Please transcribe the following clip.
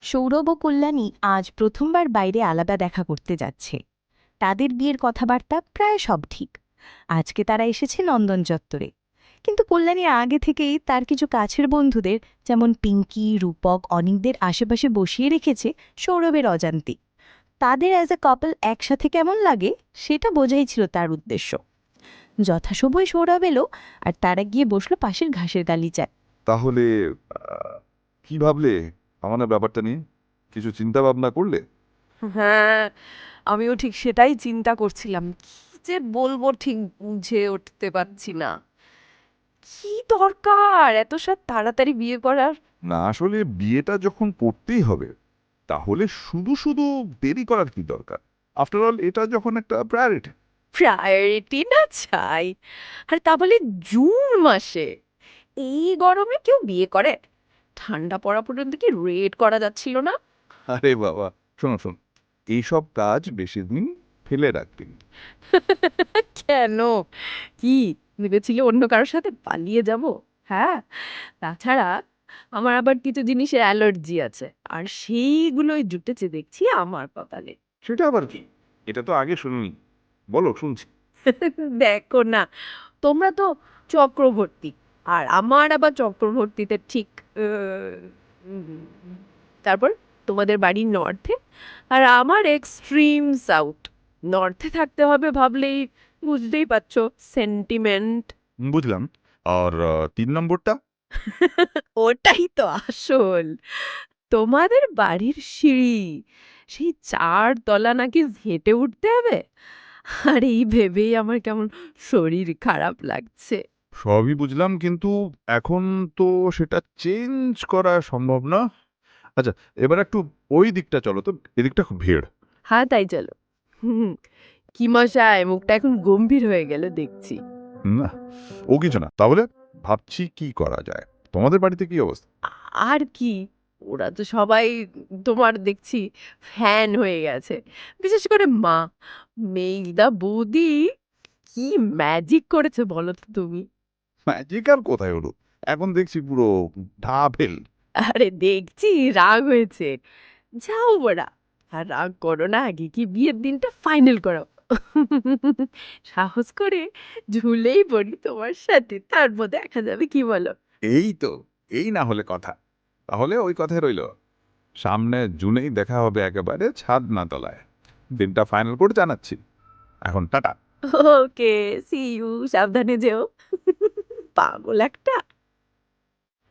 সৌরভ ও কল্যাণী আজ প্রথমবার বাইরে আলাদা দেখা করতে যাচ্ছে। তাদের বিয়ের কথাবার্তা প্রায় সব ঠিক। আজকে তারা এসেছে নন্দন চত্বরে। কিন্তু কল্যাণী আগে থেকেই তার কিছু কাছের বন্ধুদের, যেমন পিঙ্কি, রূপক, অনিকদের আশেপাশে বসিয়ে রেখেছে সৌরভের অজান্তে। তাদের অ্যাজ এ কাপল একসাথে কেমন লাগে সেটা বোঝাই ছিল তার উদ্দেশ্য। যথাসময়ে সৌরভ এলো, আর তারা গিয়ে বসলো পাশের ঘাসের গালিচায়। তাহলে কি ভাবলে আমাদের ব্যাপারটা নিয়ে? কিছু চিন্তা ভাবনা করলে? হ্যাঁ, আমিও ঠিক সেটাই চিন্তা করছিলাম। কি যে বলবো ঠিক বুঝে উঠতে পারছি না। কি দরকার এত সাত তাড়াতাড়ি বিয়ে করার? না, আসলে বিয়েটা যখন করতেই হবে, তাহলে শুধু শুধু দেরি করার কি দরকার? আফটার অল এটা যখন একটা প্রায়োরিটি। প্রায়োরিটি না চাই। আর তা বলে জুন মাসে এই গরমে কেউ বিয়ে করে? ঠান্ডা পড়া পর্যন্ত কি ওয়েট করা যাচ্ছিল না? আরে বাবা, শোনো শোনো, এইসব কাজ বেশি দিন ফেলে রাখবেন। কেন? কি ভেবেছিলে অন্য কারোর সাথে পালিয়ে যাব? হ্যাঁ, তাছাড়া আমার আবার কিছু জিনিসের অ্যালার্জি আছে, আর সেইগুলোই জুটেছে দেখছি আমার কপালে। সেটা আবার কি? এটা তো আগে শুনিনি, বলো শুনছি। দেখো না, তোমরা তো চক্রবর্তী, আর আমার আবার চক্রবর্তীতে ঠিক উম, তারপর তোমাদের বাড়ি নর্থে, আর আমার এক্সট্রিম সাউথ। নর্থে থাকতে হবে ভাবলেই বুঝতেই পারছো, সেন্টিমেন্ট। বুঝলাম। আর 3 নম্বরটা? ওটাই তো আসল। তোমাদের বাড়ির সিঁড়ি, সেই 4 তলা নাকি হেঁটে উঠতে হবে। আর এই ভেবেই আমার কেমন শরীর খারাপ লাগছে। সবই বুঝলাম, কিন্তু এখন তো সেটা চেঞ্জ করা সম্ভব না। আচ্ছা, এবার একটু ওই দিকটা চলো তো, এদিকটা খুব ভিড়। হ্যাঁ, তাই চলো। হুম। কি মশাই, মুখটা এখন গম্ভীর হয়ে গেল দেখছি। না, ও কিছু না। তাহলে ভাবছি কি করা যায়। তোমাদের বাড়িতে কি অবস্থা? আর কি, ওরা তো সবাই তোমার দেখছি ফ্যান হয়ে গেছে। বিশেষ করে মা, মেজদা বৌদি কি ম্যাজিক করেছে বলো তো তুমি। ম্যাজিক আর কোথায় হলো, এখন দেখছি পুরো ঢাফেল। আরে দেখছি রাগ হয়েছে। যাও বড়া, আর রাগ করো না, আগে কি বিয়ের দিনটা ফাইনাল করো। সাহস করে ঝুলেই পড়ি তোমার সাথে, তারপর দেখা যাবে, কি বলো? এই তো, এই না হলে কথা। তাহলে ওই কথাই রইলো, সামনে জুনেই দেখা হবে একেবারে ছাদনা তলায়। দিনটা ফাইনাল করে জানাচ্ছি। এখন টাটা। ওকে, সি ইউ, সাবধানে যেও। পাগল একটা।